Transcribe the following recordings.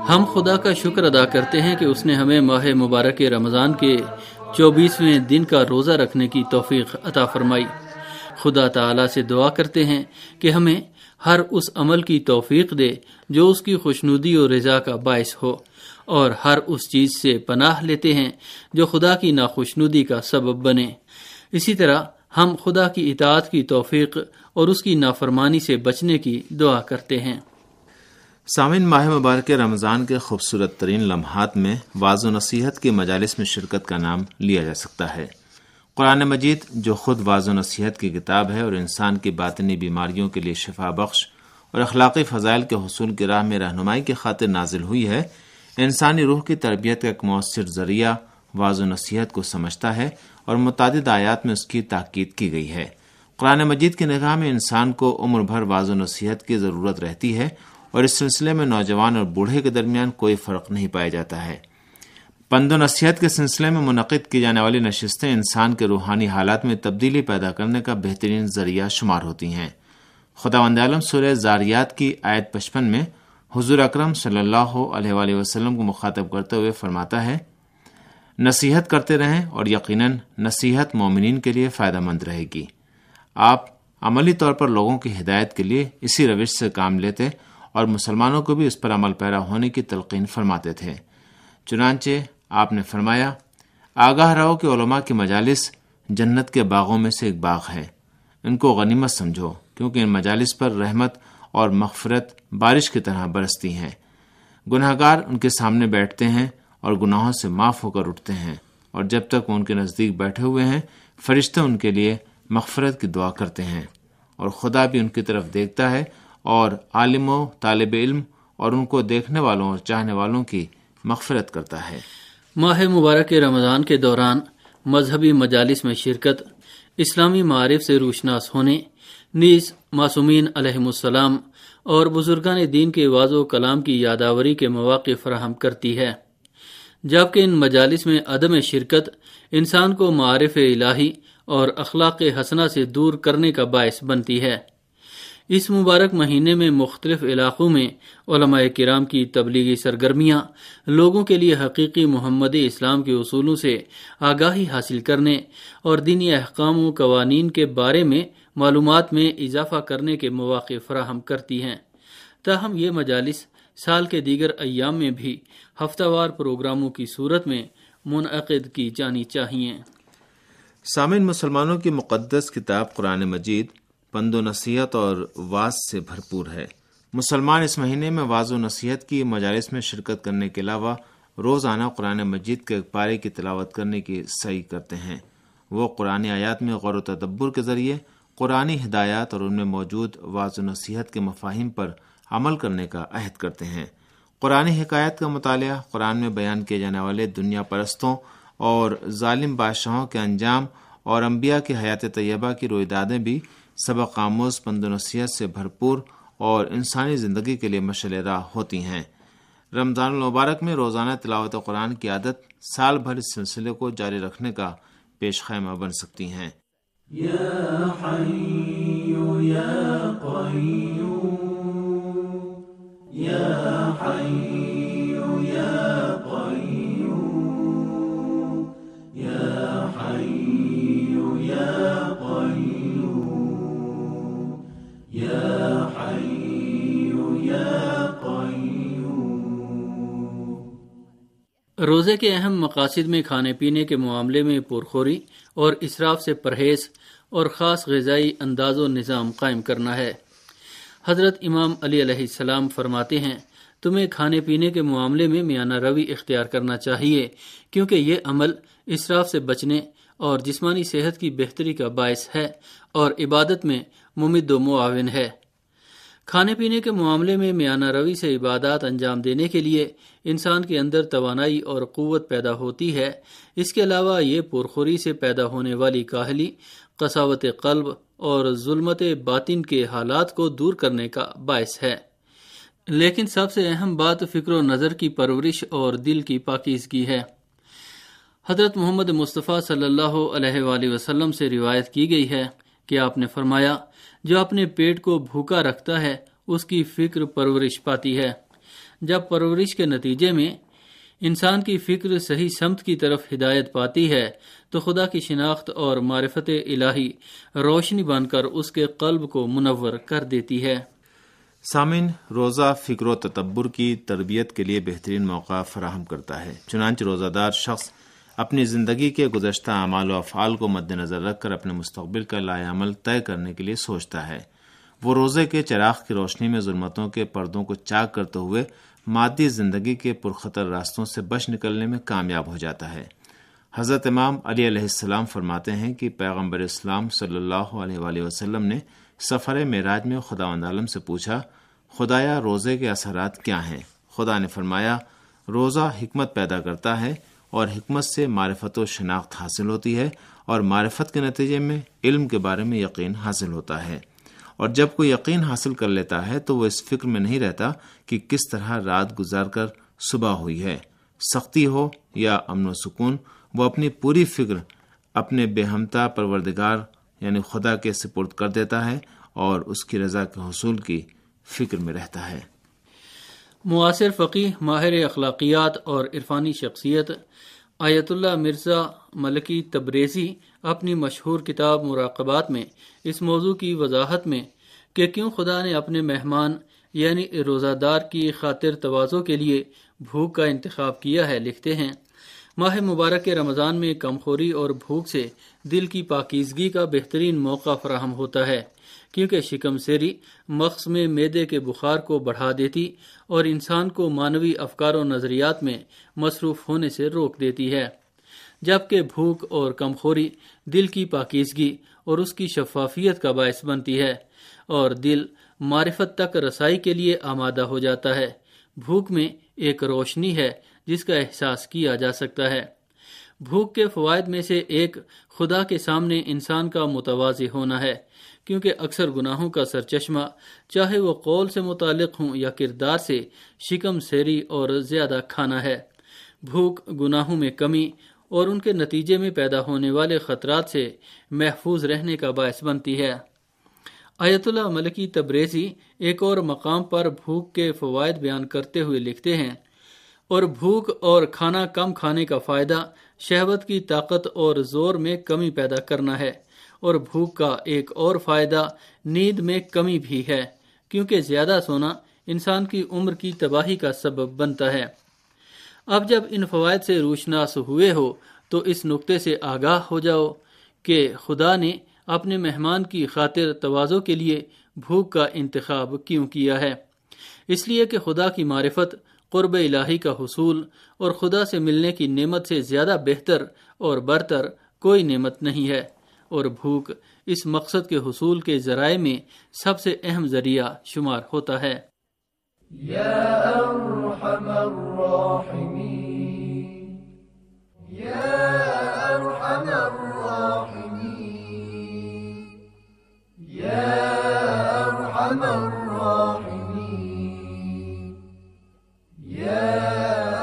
ہم خدا کا شکر ادا کرتے ہیں کہ اس نے ہمیں ماہ مبارک رمضان کے 24ویں دن کا روزہ رکھنے کی توفیق عطا فرمائی۔ خدا تعالی سے دعا کرتے ہیں کہ ہمیں ہر اس عمل کی توفیق دے جو اس کی خوشنودی اور رضا کا باعث ہو، اور ہر اس چیز سے پناہ لیتے ہیں جو خدا کی ناخوشنودی کا سبب بنے۔ اسی طرح ہم خدا کی اطاعت کی توفیق اور اس کی نافرمانی سے بچنے کی دعا کرتے ہیں۔ سامعین، ماہ مبارک رمضان کے خوبصورت ترین لمحات میں وعظ و نصیحت کی مجالس میں شرکت کا نام لیا جا سکتا ہے۔ قرآن مجید جو خود وعظ و نصیحت کی کتاب ہے اور انسان کی باطنی بیماریوں کے لیے شفا بخش اور اخلاقی فضائل کے حصول کی راہ میں رہنمائی کی خاطر نازل ہوئی ہے، انسانی روح کی تربیت کا ایک مؤثر ذریعہ وعظ و نصیحت کو سمجھتا ہے اور متعدد آیات میں اس کی تاکید کی گئی ہے۔ قرآن مجید کی نگاہ میں انسان کو عمر بھر وعظ و نصیحت کی ضرورت رہتی ہے، اور اس سلسلے میں نوجوان اور بوڑھے کے درمیان کوئی فرق نہیں پایا جاتا ہے۔ پند و نصیحت کے سلسلے میں منعقد کی جانے والی نشستیں انسان کے روحانی حالات میں تبدیلی پیدا کرنے کا بہترین ذریعہ شمار ہوتی ہیں۔ خداوند عالم سورہ زاریات کی آیت 55 میں حضور اکرم صلی اللہ علیہ وآلہ وسلم کو مخاطب کرتے ہوئے فرماتا ہے، نصیحت کرتے رہیں اور یقیناً نصیحت مومنین کے لیے فائدہ مند رہے گی۔ آپ عملی طور پر لوگوں کی ہدایت کے لیے اسی روش سے کام لیتے اور مسلمانوں کو بھی اس پر عمل پیرا ہونے کی تلقین فرماتے تھے۔ چنانچہ آپ نے فرمایا، آگاہ رہو کہ علماء کی مجالس جنت کے باغوں میں سے ایک باغ ہے، ان کو غنیمت سمجھو، کیونکہ ان مجالس پر رحمت اور مغفرت بارش کی طرح برستی ہیں۔ گناہگار ان کے سامنے بیٹھتے ہیں اور گناہوں سے معاف ہو کر اٹھتے ہیں، اور جب تک وہ ان کے نزدیک بیٹھے ہوئے ہیں فرشتے ان کے لیے مغفرت کی دعا کرتے ہیں، اور خدا بھی ان کی طرف دیکھتا ہے اور عالم و طالب علم اور ان کو دیکھنے والوں اور چاہنے والوں کی مغفرت کرتا ہے۔ ماہ مبارک رمضان کے دوران مذہبی مجالس میں شرکت، اسلامی معارف سے روشناس ہونے، نیز معصومین علیہم السلام اور بزرگان دین کے وعظ و کلام کی یادآوری کے مواقع فراہم کرتی ہے، جبکہ ان مجالس میں عدم شرکت انسان کو معارف الہی اور اخلاق حسنہ سے دور کرنے کا باعث بنتی ہے۔ اس مبارک مہینے میں مختلف علاقوں میں علماء کرام کی تبلیغی سرگرمیاں لوگوں کے لیے حقیقی محمدی اسلام کے اصولوں سے آگاہی حاصل کرنے اور دینی احکام و قوانین کے بارے میں معلومات میں اضافہ کرنے کے مواقع فراہم کرتی ہیں۔ تاہم یہ مجالس سال کے دیگر ایام میں بھی ہفتہ وار پروگراموں کی صورت میں منعقد کی جانی چاہیے۔ سامعین، مسلمانوں کی مقدس کتاب قرآن مجید پند و نصیحت اور وعظ سے بھرپور ہے۔ مسلمان اس مہینے میں وعظ و نصیحت کی مجالس میں شرکت کرنے کے علاوہ روزانہ قرآن مجید کے ایک پارے کی تلاوت کرنے کی سعی کرتے ہیں۔ وہ قرآن آیات میں غور و تدبر کے ذریعے قرآنی ہدایات اور ان میں موجود وعظ و نصیحت کے مفاہیم پر عمل کرنے کا عہد کرتے ہیں۔ قرآنی حکایت کا مطالعہ، قرآن میں بیان کیے جانے والے دنیا پرستوں اور ظالم بادشاہوں کے انجام اور انبیاء کی حیات طیبہ کی رویدادیں بھی سبق آموز پند و نصیحت سے بھرپور اور انسانی زندگی کے لیے مشعل راہ ہوتی ہیں۔ رمضان المبارک میں روزانہ تلاوت قرآن کی عادت سال بھر اس سلسلے کو جاری رکھنے کا پیش خیمہ بن سکتی ہیں۔ یا حی یا قیوم، یا حی یا قیوم، یا حی یا قیوم، یا حی یا قیوم۔ روزے کے اہم مقاصد میں کھانے پینے کے معاملے میں پرخوری اور اسراف سے پرہیز اور خاص غذائی انداز و نظام قائم کرنا ہے۔ حضرت امام علی علیہ السلام فرماتے ہیں، تمہیں کھانے پینے کے معاملے میں میانہ روی اختیار کرنا چاہیے، کیونکہ یہ عمل اسراف سے بچنے اور جسمانی صحت کی بہتری کا باعث ہے اور عبادت میں ممد و معاون ہے۔ کھانے پینے کے معاملے میں میانہ روی سے عبادات انجام دینے کے لیے انسان کے اندر توانائی اور قوت پیدا ہوتی ہے۔ اس کے علاوہ یہ پرخوری سے پیدا ہونے والی کاہلی، قساوت قلب اور ظلمت باطن کے حالات کو دور کرنے کا باعث ہے۔ لیکن سب سے اہم بات فکر و نظر کی پرورش اور دل کی پاکیزگی ہے۔ حضرت محمد مصطفیٰ صلی اللہ علیہ وآلہ وسلم سے روایت کی گئی ہے کہ آپ نے فرمایا، جو اپنے پیٹ کو بھوکا رکھتا ہے اس کی فکر پرورش پاتی ہے، جب پرورش کے نتیجے میں انسان کی فکر صحیح سمت کی طرف ہدایت پاتی ہے تو خدا کی شناخت اور معرفت الہی روشنی بن کر اس کے قلب کو منور کر دیتی ہے۔ سامعین، روزہ فکر و تدبر کی تربیت کے لیے بہترین موقع فراہم کرتا ہے۔ چنانچہ روزہ دار شخص اپنی زندگی کے گزشتہ اعمال و افعال کو مد نظر رکھ کر اپنے مستقبل کا لائحہ عمل طے کرنے کے لیے سوچتا ہے۔ وہ روزے کے چراغ کی روشنی میں ظلمتوں کے پردوں کو چاک کرتے ہوئے مادی زندگی کے پرخطر راستوں سے بچ نکلنے میں کامیاب ہو جاتا ہے۔ حضرت امام علی علیہ السلام فرماتے ہیں کہ پیغمبر اسلام صلی اللہ علیہ وآلہ وسلم نے سفر معراج میں خداوند عالم سے پوچھا، خدایا روزے کے اثرات کیا ہیں؟ خدا نے فرمایا، روزہ حکمت پیدا کرتا ہے اور حکمت سے معرفت و شناخت حاصل ہوتی ہے اور معرفت کے نتیجے میں علم کے بارے میں یقین حاصل ہوتا ہے، اور جب کوئی یقین حاصل کر لیتا ہے تو وہ اس فکر میں نہیں رہتا کہ کس طرح رات گزار کر صبح ہوئی ہے۔ سختی ہو یا امن و سکون، وہ اپنی پوری فکر اپنے بے ہمتا پروردگار یعنی خدا کے سپرد کر دیتا ہے اور اس کی رضا کے حصول کی فکر میں رہتا ہے۔ معاصر فقیہ، ماہر اخلاقیات اور عرفانی شخصیت آیت اللہ مرزا ملکی تبریزی اپنی مشہور کتاب مراقبات میں اس موضوع کی وضاحت میں کہ کیوں خدا نے اپنے مہمان یعنی روزہ دار کی خاطر تواضع کے لیے بھوک کا انتخاب کیا ہے لکھتے ہیں، ماہ مبارک رمضان میں کمخوری اور بھوک سے دل کی پاکیزگی کا بہترین موقع فراہم ہوتا ہے، کیونکہ شکم سیری مغز میں معدے کے بخار کو بڑھا دیتی اور انسان کو مانوی افکار و نظریات میں مصروف ہونے سے روک دیتی ہے، جبکہ بھوک اور کمخوری دل کی پاکیزگی اور اس کی شفافیت کا باعث بنتی ہے اور دل معرفت تک رسائی کے لیے آمادہ ہو جاتا ہے۔ بھوک میں ایک روشنی ہے جس کا احساس کیا جا سکتا ہے۔ بھوک کے فوائد میں سے ایک خدا کے سامنے انسان کا متواضع ہونا ہے، کیونکہ اکثر گناہوں کا سرچشمہ چاہے وہ قول سے متعلق ہوں یا کردار سے شکم سیری اور زیادہ کھانا ہے۔ بھوک گناہوں میں کمی اور ان کے نتیجے میں پیدا ہونے والے خطرات سے محفوظ رہنے کا باعث بنتی ہے۔ آیت اللہ ملکی تبریزی ایک اور مقام پر بھوک کے فوائد بیان کرتے ہوئے لکھتے ہیں، اور بھوک اور کھانا کم کھانے کا فائدہ شہوت کی طاقت اور زور میں کمی پیدا کرنا ہے، اور بھوک کا ایک اور فائدہ نیند میں کمی بھی ہے، کیونکہ زیادہ سونا انسان کی عمر کی تباہی کا سبب بنتا ہے۔ اب جب ان فوائد سے روشناس ہوئے ہو تو اس نقطے سے آگاہ ہو جاؤ کہ خدا نے اپنے مہمان کی خاطر تواضع کے لیے بھوک کا انتخاب کیوں کیا ہے۔ اس لیے کہ خدا کی معرفت، قرب الہی کا حصول اور خدا سے ملنے کی نعمت سے زیادہ بہتر اور برتر کوئی نعمت نہیں ہے، اور بھوک اس مقصد کے حصول کے ذرائع میں سب سے اہم ذریعہ شمار ہوتا ہے۔ یا ارحم الراحمین، یا ارحم الراحمین، یا ارحم الراحمین، یا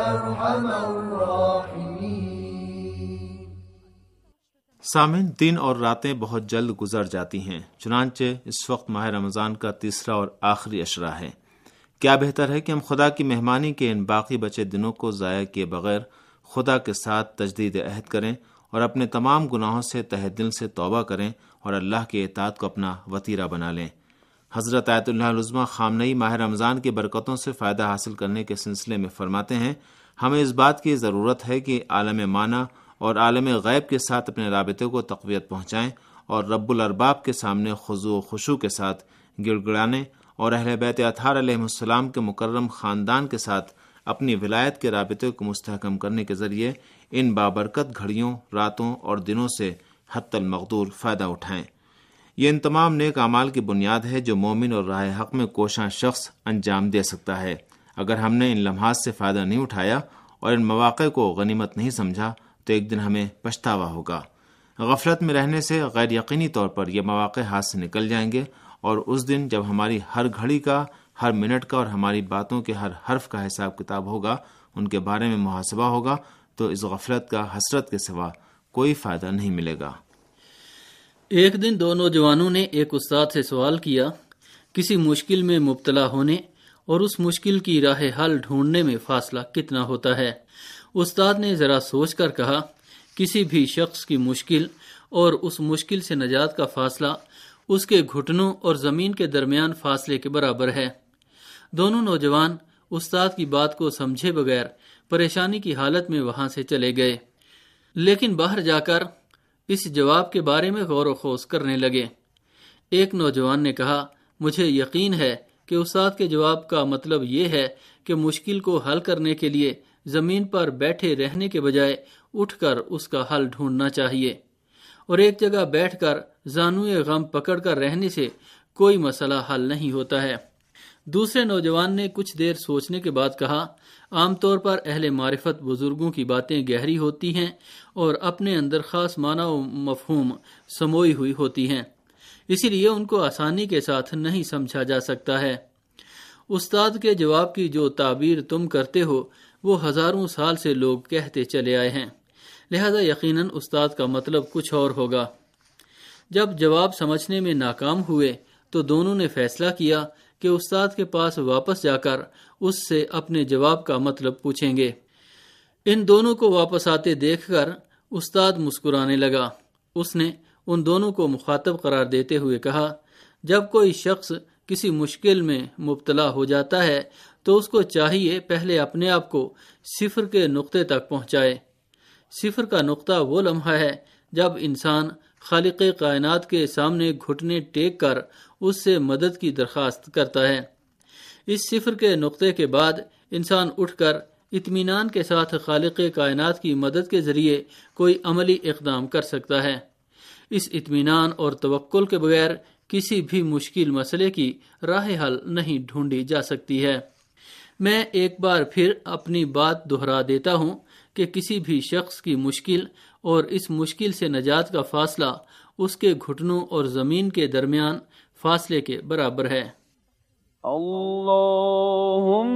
ارحم الراحمین۔ سامعین، دن اور راتیں بہت جلد گزر جاتی ہیں، چنانچہ اس وقت ماہ رمضان کا تیسرا اور آخری عشرہ ہے۔ کیا بہتر ہے کہ ہم خدا کی مہمانی کے ان باقی بچے دنوں کو ضائع کیے بغیر خدا کے ساتھ تجدید عہد کریں اور اپنے تمام گناہوں سے تہ دل سے توبہ کریں اور اللہ کی اطاعت کو اپنا وتیرہ بنا لیں۔ حضرت آیت اللہ العظمیٰ خامنئی ماہ رمضان کی برکتوں سے فائدہ حاصل کرنے کے سلسلے میں فرماتے ہیں، ہمیں اس بات کی ضرورت ہے کہ عالم معنی اور عالم غیب کے ساتھ اپنے رابطے کو تقویت پہنچائیں اور رب الارباب کے سامنے خضوع و خشوع کے ساتھ گڑ گڑانے اور اہل بیت اطہار علیہ السلام کے مکرم خاندان کے ساتھ اپنی ولایت کے رابطے کو مستحکم کرنے کے ذریعے ان بابرکت گھڑیوں، راتوں اور دنوں سے حتی المقدور فائدہ اٹھائیں۔ یہ ان تمام نیک اعمال کی بنیاد ہے جو مومن اور راہ حق میں کوشاں شخص انجام دے سکتا ہے۔ اگر ہم نے ان لمحات سے فائدہ نہیں اٹھایا اور ان مواقع کو غنیمت نہیں سمجھا تو ایک دن ہمیں پچھتاوا ہوگا۔ غفلت میں رہنے سے غیر یقینی طور پر یہ مواقع ہاتھ سے نکل جائیں گے، اور اس دن جب ہماری ہر گھڑی کا، ہر منٹ کا اور ہماری باتوں کے ہر حرف کا حساب کتاب ہوگا، ان کے بارے میں محاسبہ ہوگا، تو اس غفلت کا حسرت کے سوا کوئی فائدہ نہیں ملے گا۔ ایک دن دو نوجوانوں نے ایک استاد سے سوال کیا، کسی مشکل میں مبتلا ہونے اور اس مشکل کی راہ حل ڈھونڈنے میں فاصلہ کتنا ہوتا ہے۔ استاد نے ذرا سوچ کر کہا، کسی بھی شخص کی مشکل اور اس مشکل سے نجات کا فاصلہ اس کے گھٹنوں اور زمین کے درمیان فاصلے کے برابر ہے۔ دونوں نوجوان استاد کی بات کو سمجھے بغیر پریشانی کی حالت میں وہاں سے چلے گئے، لیکن باہر جا کر اس جواب کے بارے میں غور و خوض کرنے لگے۔ ایک نوجوان نے کہا، مجھے یقین ہے کہ استاد کے جواب کا مطلب یہ ہے کہ مشکل کو حل کرنے کے لیے زمین پر بیٹھے رہنے کے بجائے اٹھ کر اس کا حل ڈھونڈنا چاہیے، اور ایک جگہ بیٹھ کر زانوئے غم پکڑ کر رہنے سے کوئی مسئلہ حل نہیں ہوتا ہے۔ دوسرے نوجوان نے کچھ دیر سوچنے کے بعد کہا، عام طور پر اہل معرفت بزرگوں کی باتیں گہری ہوتی ہیں اور اپنے اندر خاص معنی و مفہوم سموئی ہوئی ہوتی ہیں، اسی لیے ان کو آسانی کے ساتھ نہیں سمجھا جا سکتا ہے۔ استاد کے جواب کی جو تعبیر تم کرتے ہو وہ ہزاروں سال سے لوگ کہتے چلے آئے ہیں، لہذا یقیناً استاد کا مطلب کچھ اور ہوگا۔ جب جواب سمجھنے میں ناکام ہوئے تو دونوں نے فیصلہ کیا کہ استاد کے پاس واپس جا کر اس سے اپنے جواب کا مطلب پوچھیں گے۔ ان دونوں کو واپس آتے دیکھ کر استاد مسکرانے لگا۔ اس نے ان دونوں کو مخاطب قرار دیتے ہوئے کہا، جب کوئی شخص کسی مشکل میں مبتلا ہو جاتا ہے تو اس کو چاہیے پہلے اپنے آپ کو صفر کے نقطے تک پہنچائے۔ صفر کا نقطہ وہ لمحہ ہے جب انسان خالق کائنات کے سامنے گھٹنے ٹیک کر اس سے مدد کی درخواست کرتا ہے۔ اس صفر کے نقطے کے بعد انسان اٹھ کر اطمینان کے ساتھ خالق کائنات کی مدد کے ذریعے کوئی عملی اقدام کر سکتا ہے۔ اس اطمینان اور توکل کے بغیر کسی بھی مشکل مسئلے کی راہ حل نہیں ڈھونڈی جا سکتی ہے۔ میں ایک بار پھر اپنی بات دہرا دیتا ہوں کہ کسی بھی شخص کی مشکل اور اس مشکل سے نجات کا فاصلہ اس کے گھٹنوں اور زمین کے درمیان فاصلے کے برابر ہے۔ اللہم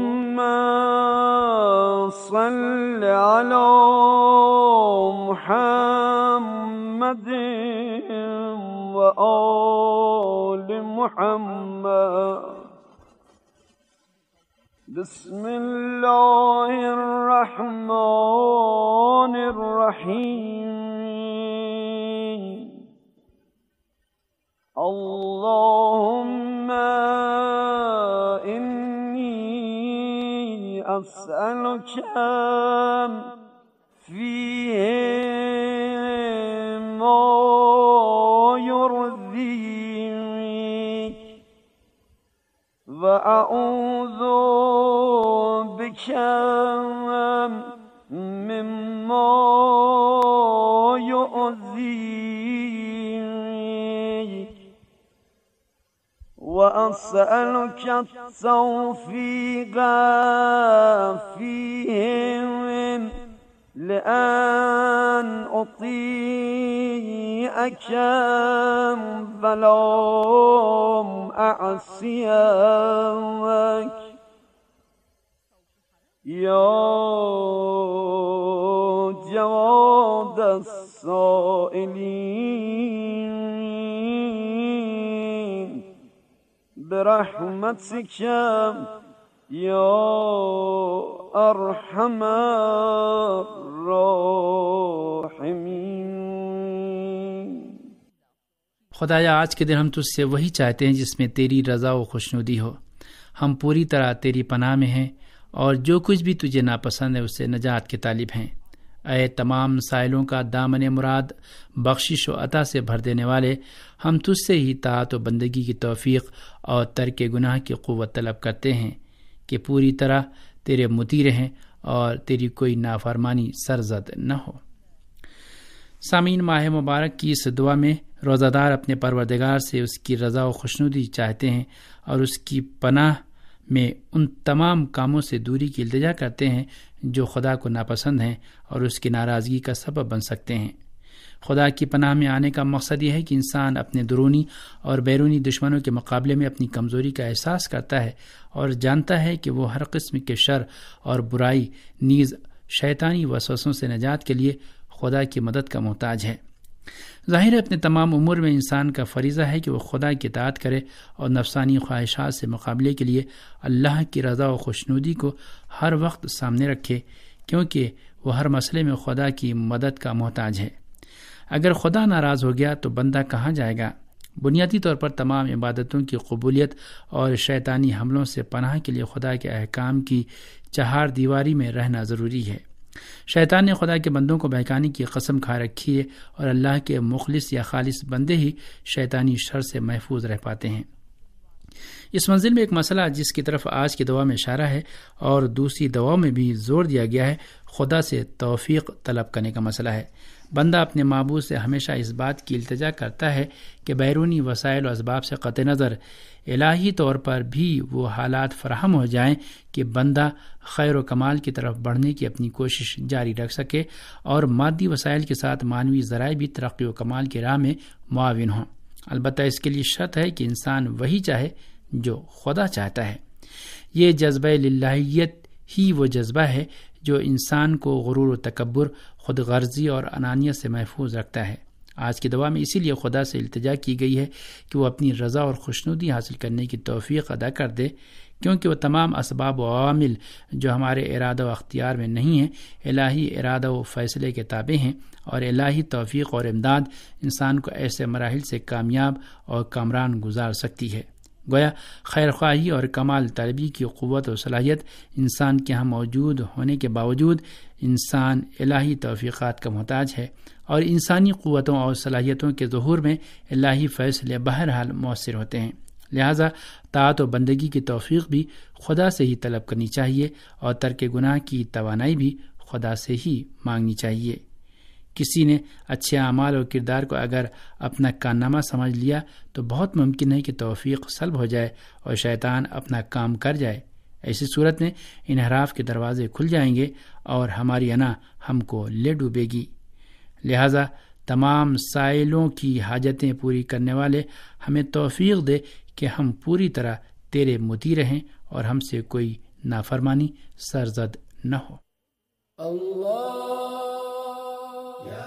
صل علی محمد و آل محمد۔ بسم اللہ الرحمن الرحیم۔ اللہم انی اسألک فیہ ما یرضیک و اعوذ بک مما یؤذیک وأسألك التوفيق فيهم لأن أطيعك ولا أعصيك يا جواد السائلين برحمتك یا ارحم الراحمین۔ خدایا آج کے دن ہم تجھ سے وہی چاہتے ہیں جس میں تیری رضا و خوشنودی ہو۔ ہم پوری طرح تیری پناہ میں ہیں اور جو کچھ بھی تجھے ناپسند ہے اس سے نجات کے طالب ہیں۔ اے تمام سائلوں کا دامن مراد بخشش و عطا سے بھر دینے والے، ہم تجھ سے ہی طاعت و بندگی کی توفیق اور ترک گناہ کی قوت طلب کرتے ہیں کہ پوری طرح تیرے مطیع رہیں اور تیری کوئی نافرمانی سرزد نہ ہو۔ سامعین، ماہ مبارک کی اس دعا میں روزہ دار اپنے پروردگار سے اس کی رضا و خوشنودی چاہتے ہیں اور اس کی پناہ میں ان تمام کاموں سے دوری کی التجا کرتے ہیں جو خدا کو ناپسند ہیں اور اس کی ناراضگی کا سبب بن سکتے ہیں۔ خدا کی پناہ میں آنے کا مقصد یہ ہے کہ انسان اپنے درونی اور بیرونی دشمنوں کے مقابلے میں اپنی کمزوری کا احساس کرتا ہے اور جانتا ہے کہ وہ ہر قسم کے شر اور برائی نیز شیطانی وسوسوں سے نجات کے لیے خدا کی مدد کا محتاج ہے۔ ظاہر ہے اپنے تمام امور میں انسان کا فریضہ ہے کہ وہ خدا کی اطاعت کرے اور نفسانی خواہشات سے مقابلے کے لیے اللہ کی رضا و خوشنودی کو ہر وقت سامنے رکھے، کیونکہ وہ ہر مسئلے میں خدا کی مدد کا محتاج ہے۔ اگر خدا ناراض ہو گیا تو بندہ کہاں جائے گا؟ بنیادی طور پر تمام عبادتوں کی قبولیت اور شیطانی حملوں سے پناہ کے لیے خدا کے احکام کی چہار دیواری میں رہنا ضروری ہے۔ شیطان نے خدا کے بندوں کو بہکانے کی قسم کھا رکھی ہے، اور اللہ کے مخلص یا خالص بندے ہی شیطانی شر سے محفوظ رہ پاتے ہیں۔ اس منزل میں ایک مسئلہ جس کی طرف آج کی دعا میں اشارہ ہے اور دوسری دعاؤں میں بھی زور دیا گیا ہے، خدا سے توفیق طلب کرنے کا مسئلہ ہے۔ بندہ اپنے معبود سے ہمیشہ اس بات کی التجا کرتا ہے کہ بیرونی وسائل و اسباب سے قطع نظر الہی طور پر بھی وہ حالات فراہم ہو جائیں کہ بندہ خیر و کمال کی طرف بڑھنے کی اپنی کوشش جاری رکھ سکے، اور مادی وسائل کے ساتھ معنوی ذرائع بھی ترقی و کمال کی راہ میں معاون ہوں۔ البتہ اس کے لیے شرط ہے کہ انسان وہی چاہے جو خدا چاہتا ہے۔ یہ جذبہ للہیت ہی وہ جذبہ ہے جو انسان کو غرور و تکبر، خود غرضی اور انانیت سے محفوظ رکھتا ہے۔ آج کی دعا میں اسی لیے خدا سے التجا کی گئی ہے کہ وہ اپنی رضا اور خوشنودی حاصل کرنے کی توفیق عطا کر دے، کیونکہ وہ تمام اسباب و عوامل جو ہمارے ارادہ و اختیار میں نہیں ہیں، الہی ارادہ و فیصلے کے تابع ہیں، اور الہی توفیق اور امداد انسان کو ایسے مراحل سے کامیاب اور کامران گزار سکتی ہے۔ گویا خیر خواہی اور کمال طلبی کی قوت و صلاحیت انسان کے ہاں موجود ہونے کے باوجود انسان الہی توفیقات کا محتاج ہے، اور انسانی قوتوں اور صلاحیتوں کے ظہور میں الہی فیصلے بہرحال مؤثر ہوتے ہیں۔ لہذا طاعت و بندگی کی توفیق بھی خدا سے ہی طلب کرنی چاہیے، اور ترک گناہ کی توانائی بھی خدا سے ہی مانگنی چاہیے۔ کسی نے اچھے اعمال اور کردار کو اگر اپنا کارنامہ سمجھ لیا تو بہت ممکن ہے کہ توفیق سلب ہو جائے اور شیطان اپنا کام کر جائے۔ ایسی صورت میں انحراف کے دروازے کھل جائیں گے اور ہماری انا ہم کو لے ڈوبے گی۔ لہذا تمام سائلوں کی حاجتیں پوری کرنے والے ہمیں توفیق دے کہ ہم پوری طرح تیرے مطیع رہیں اور ہم سے کوئی نافرمانی سرزد نہ ہو۔ اللہ یا